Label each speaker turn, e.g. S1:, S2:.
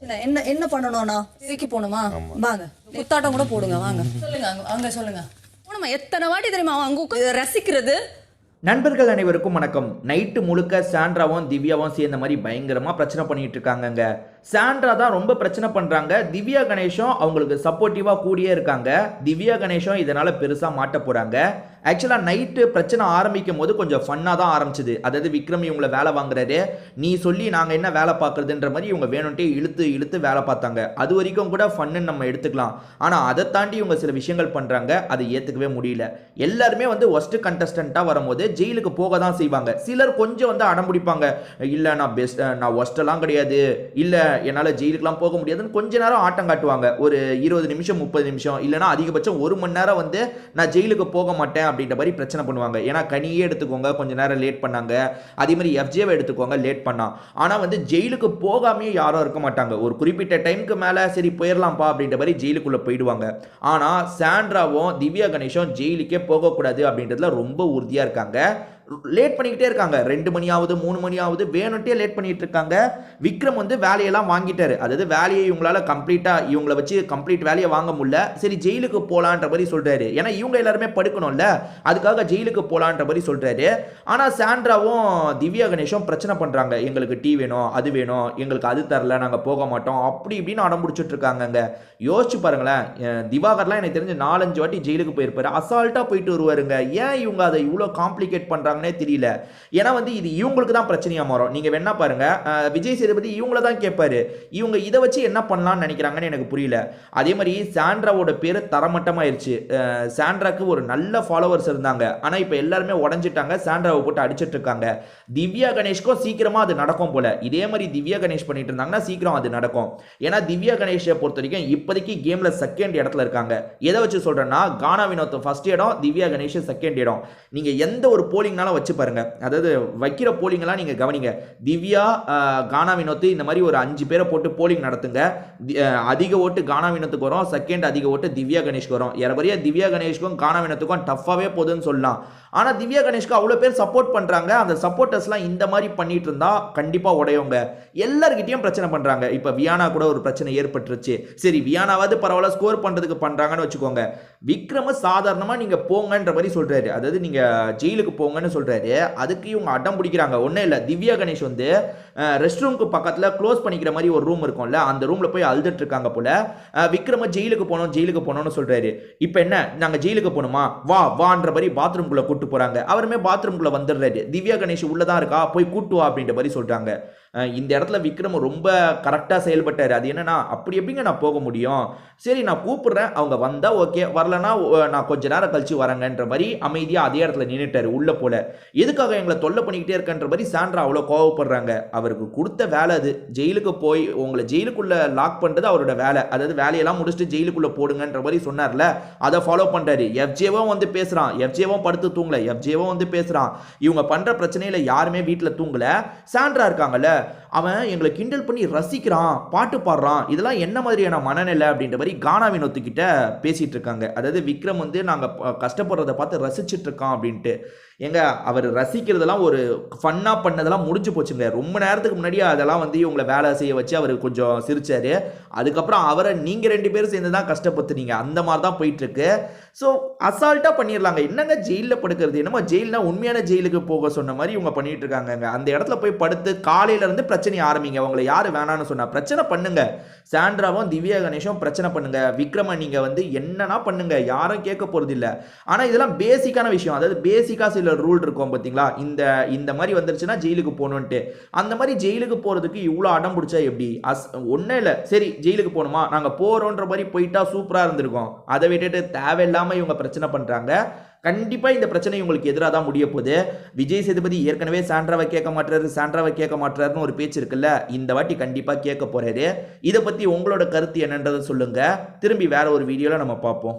S1: என்ன என்ன பண்ணணும்னா சிரிக்கி போகணுமா? வாங்க குத்தாட்டம் கூட போடுங்க. வாங்க சொல்லுங்க, அங்க சொல்லுங்க. போணுமா? எத்தனை வாட்டி தெரியுமா அங்க ரசிக்கிறது.
S2: நண்பர்கள் அனைவருக்கும் வணக்கம். நைட்டு முழுக்க சாண்ட்ராவும் திவ்யாவும் சேர்ந்த மாதிரி பயங்கரமாக பிரச்சனை பண்ணிட்டு இருக்காங்கங்க. சாண்ட்ரா தான் ரொம்ப பிரச்சனை பண்ணுறாங்க. திவ்யா கணேஷும் அவங்களுக்கு சப்போர்ட்டிவாக கூடியே இருக்காங்க. திவ்யா கணேஷும் இதனால் பெருசாக மாட்ட போகிறாங்க. ஆக்சுவலாக நைட்டு பிரச்சனை ஆரம்பிக்கும் போது கொஞ்சம் ஃபன்னாக தான் ஆரம்பிச்சுது. அதாவது விக்ரம் இவங்களை வேலை வாங்குறாரு, நீ சொல்லி நாங்கள் என்ன வேலை பார்க்குறதுன்ற மாதிரி இவங்க வேணும்ட்டே இழுத்து இழுத்து வேலை பார்த்தாங்க. அது வரைக்கும் கூட ஃபன்னு நம்ம எடுத்துக்கலாம். ஆனால் அதை தாண்டி இவங்க சில விஷயங்கள் பண்ணுறாங்க, அதை ஏற்றுக்கவே முடியல. எல்லாருமே ஒஸ்ட் கண்டஸ்டண்ட்டாக வரும்போது ஜெயிலுக்கு போக தான் செய்வாங்க. சிலர் கொஞ்சம் அடம் பிடிப்பாங்க, இல்லை நான் பெஸ்ட், நான் ஒஸ்டெல்லாம் கிடையாது, இல்லை என்னால் ஜெயிலுக்குலாம் போக முடியாதுன்னு கொஞ்ச நேரம் ஆட்டம் காட்டுவாங்க. ஒரு 20 நிமிஷம் 30 நிமிஷம் இல்லைனா அதிகபட்சம் 1 மணி நேரம் நான் ஜெயிலுக்கு போக மாட்டேன் அப்படின்ற மாதிரி பிரச்சனை பண்ணுவாங்க. ஏன்னா கனியே எடுத்துக்கோங்க, கொஞ்ச நேரம் லேட் பண்ணாங்க. அதே மாதிரி எஃப்ஜேவை எடுத்துக்கோங்க, லேட் பண்ணா. ஆனால் ஜெயிலுக்கு போகாமே யாரும் இருக்க மாட்டாங்க. ஒரு குறிப்பிட்ட டைமுக்கு மேலே சரி போயிடலாம்ப்பா அப்படின்ற மாதிரி ஜெயிலுக்குள்ளே போயிடுவாங்க. ஆனால் சாண்ட்ராவும் திவ்யா கணேஷும் ஜெயிலுக்கே போகக்கூடாது அப்படின்றதுல ரொம்ப உறுதியாக இருக்காங்க. லேட் பண்ணிக்கிட்டே இருக்காங்க. 2 மணி ஆகுது, 3 மணி ஆகுது, வேணும்ட்டே லேட் பண்ணிட்டு இருக்காங்க. விக்ரம் வேலையெல்லாம் வாங்கிட்டாரு. அதாவது வேலையை இவங்களால இவங்களை வச்சு கம்ப்ளீட் வேலையை வாங்க முடியல. சரி ஜெயிலுக்கு போலான்ற மாதிரி சொல்றாரு. ஏன்னா இவங்க எல்லாருமே படுக்கணும்ல, அதுக்காக ஜெயிலுக்கு போலான்ற மாதிரி சொல்றாரு. ஆனா சாண்ட்ராவும் திவ்யா கணேஷும் பிரச்சனை பண்றாங்க. எங்களுக்கு டீ வேணும், அது வேணும், எங்களுக்கு அது தரல, நாங்க போக மாட்டோம், அப்படி இப்படின்னு அடம் பிடிச்சிட்டு இருக்காங்க. யோசிச்சு பாருங்களேன், திவாகர்லாம் எனக்கு தெரிஞ்சு 4-5 வாட்டி ஜெயிலுக்கு போயிருப்பாரு. அசால்ட்டா போயிட்டு வருவாருங்க. ஏன் இவங்க அதை இவ்வளவு காம்ப்ளிகேட் பண்றாங்க தெரியல. ஏன்னா இது இவங்களுக்கு தான் பிரச்சனையா மாறும். நீங்க வேணா பாருங்க, விஜய் சேதுபதி இவங்கள தான் கேட்பாரு. இவங்க இதை வச்சு என்ன பண்ணலாம்னு நினைக்கிறாங்கன்னு எனக்கு புரியல. அதே மாதிரி சாண்ட்ராவோட பேரு தரமட்டமாயிருச்சு. சாண்ட்ராக்கு ஒரு நல்ல ஃபாலோவர்ஸ் இருந்தாங்க. ஆனா இப்ப எல்லாருமே உடஞ்சிட்டாங்க. சாண்ட்ராவை போட்டு அடிச்சிட்டு இருக்காங்க. திவ்யா கணேஷ்க்கும் சீக்கிரமா அது நடக்கும் போல. இதே மாதிரி திவ்யா கணேஷ் பண்ணிட்டு இருந்தாங்கன்னா சீக்கிரம் அது நடக்கும். ஏன்னா திவ்யா கணேஷை பொறுத்த வரைக்கும் இப்போதைக்கு கேம்ல செகண்ட் இடத்துல இருக்காங்க. எதை வச்சு சொல்றேன்னா, கானா வினோத் ஃபர்ஸ்ட் இடம், திவ்யா கணேஷ் செகண்ட் இடம். நீங்க எந்த ஒரு போலிங்னாலும் வச்சு பாருங்க, அதாவது வைக்கிற போலிங்கெல்லாம் நீங்க கவனிங்க. திவ்யா, கானா வினோத் இந்த மாதிரி ஒரு 5 பேரை போட்டு போலிங் நடத்துங்க. அதிக ஓட்டு கானா வினோத்துக்கு வரும், செகண்ட் அதிக ஓட்டு திவ்யா கணேஷ்க்கு வரும். ஏறபடியா திவ்யா கணேஷ்க்கும் கானா வினோத்துக்கும் டஃப்பாவே போகுதுன்னு சொல்லலாம். ஆனா திவ்யா கணேஷ்க்கு அவ்வளோ பேர் சப்போர்ட் பண்றாங்க. அந்த சப்போர்ட்டர்ஸ்லாம் இந்த மாதிரி பண்ணிட்டு இருந்தா கண்டிப்பா உடையவங்க. எல்லார்கிட்டயும் பிரச்சனை பண்றாங்க. இப்ப வியானா கூட ஒரு பிரச்சனை ஏற்பட்டுருச்சு. சரி வியானாவது பரவாயில்ல, ஸ்கோர் பண்றதுக்கு பண்றாங்கன்னு வச்சுக்கோங்க. விக்ரம சாதாரணமா நீங்க போங்கன்ற மாதிரி சொல்றாரு. அதாவது நீங்க ஜெயிலுக்கு போங்கன்னு சொல்றாரு. அதுக்கு இவங்க அடம் பிடிக்கிறாங்க. ஒன்றும் இல்லை, திவ்யா கணேஷ் ரெஸ்ட் ரூமுக்கு பக்கத்தில் க்ளோஸ் பண்ணிக்கிற மாதிரி ஒரு ரூம் இருக்கும்ல, அந்த ரூமில் போய் அழுதுட்டு இருக்காங்க போல. விக்ரம ஜெயிலுக்கு போகணும்னு சொல்றாரு. இப்போ என்ன, நாங்கள் ஜெயிலுக்கு போகணுமா, வான்ற மாதிரி பாத்ரூம்குள்ளே கூட்டு போறாங்க. அவருமே பாத்ரூம்குள்ளே வந்துடுறாரு. திவ்யா கணேஷ் உள்ளதான் இருக்கா, போய் கூட்டு வா அப்படின்ற மாதிரி சொல்றாங்க. இந்த இடத்துல விக்ரம் ரொம்ப கரெக்டாக செயல்பட்டார். அது என்னன்னா, அப்படி எப்படிங்க நான் போக முடியும், சரி நான் கூப்பிடுறேன், அவங்க வந்தால் ஓகே, வரலன்னா நான் கொஞ்ச நேரம் கழிச்சு வரேங்கன்ற மாதிரி அமைதியாக அதே இடத்துல நின்றுட்டாரு. உள்ள போல எதுக்காக எங்களை தொல்லை பண்ணிக்கிட்டே இருக்கன்ற மாதிரி சாண்ட்ரா அவ்வளோ கோவப்படுறாங்க. அவருக்கு கொடுத்த வேலை அது. ஜெயிலுக்கு போய் உங்களை ஜெயிலுக்குள்ள லாக் பண்ணுறது அவரோட வேலை. அதாவது வேலையெல்லாம் முடிச்சுட்டு ஜெயிலுக்குள்ள போடுங்கன்ற மாதிரி சொன்னார்ல, அதை ஃபாலோ பண்ணுறாரு. எஃப்ஜேவும் பேசுகிறான், எஃப்ஜேவும் படுத்து தூங்கல, எஃப்ஜேவும் பேசுகிறான். இவங்க பண்ணுற பிரச்சனையில் யாருமே வீட்டில் தூங்கல. சாண்ட்ரா இருக்காங்கல்ல, அவன் எங்களை கிண்டல் பண்ணி ரசிக்கிறான், பாட்டு பாடுறான், இதெல்லாம் என்ன மாதிரியான மனநிலை அப்படின்ற மாதிரி கானா வினோத்து கிட்ட பேசிட்டு இருக்காங்க. அதாவது விக்ரம் நாங்கள் கஷ்டப்படுறதை பார்த்து ரசிச்சுட்டு இருக்கான் அப்படின்ட்டு. எங்க அவர் ரசிக்கிறதெல்லாம் ஒரு ஃபன்னா பண்ணதெல்லாம் முடிஞ்சு போச்சுங்க. ரொம்ப நேரத்துக்கு முன்னாடியே அதெல்லாம் இவங்களை வேலை செய்ய வச்சு அவர் கொஞ்சம் சிரிச்சாரு. அதுக்கப்புறம் அவரை நீங்க 2 பேரும் சேர்ந்து தான் கஷ்டப்படுத்துனீங்க. அந்த மாதிரி தான் போயிட்டு இருக்கு. ஸோ அசால்ட்டா பண்ணிடலாங்க. என்னங்க ஜெயிலில் படுக்கிறது, என்னமோ ஜெயில்னா உண்மையான ஜெயிலுக்கு போக சொன்ன மாதிரி இவங்க பண்ணிட்டு இருக்காங்க. அந்த இடத்துல போய் படுத்து காலையில இருந்து பிரச்சனை ஆரம்பிங்க. உங்களை யாரு வேணான்னு சொன்னா, பிரச்சனை பண்ணுங்க. சாண்ட்ராவும் திவ்யா கணேஷும் பிரச்சனை பண்ணுங்க. விக்ரம நீங்க என்னன்னா பண்ணுங்க, யாரும் கேட்க போறது இல்லை. ஆனா இதெல்லாம் பேசிக்கான விஷயம். அதாவது பேசிக்கா சில ரூல் இருக்கும் பார்த்தீங்களா, இந்த மாதிரி வந்துருச்சுன்னா ஜெயிலுக்கு போகணுன்ட்டு. அந்த மாதிரி ஜெயிலுக்கு போறதுக்கு இவ்வளோ அடம் பிடிச்சா எப்படி? ஒன்றும் இல்லை, சரி ஜெயிலுக்கு போகணுமா, நாங்கள் போறோன்ற மாதிரி போயிட்டா சூப்பராக இருந்திருக்கும். அதை விட்டுட்டு தேவையில்லாமல் இவங்க பிரச்சனை பண்றாங்க. கண்டிப்பாக இந்த பிரச்சனை உங்களுக்கு எதிராக தான் முடிய போகுது. விஜய் சேதுபதி ஏற்கனவே சாண்ட்ராவை கேட்க மாட்டாருன்னு ஒரு பேச்சு இருக்குல்ல, இந்த வாட்டி கண்டிப்பாக கேட்க போறாரு. இதை பற்றி உங்களோட கருத்து என்னன்றதை சொல்லுங்க. திரும்பி வேற ஒரு வீடியோவில் நம்ம பார்ப்போம்.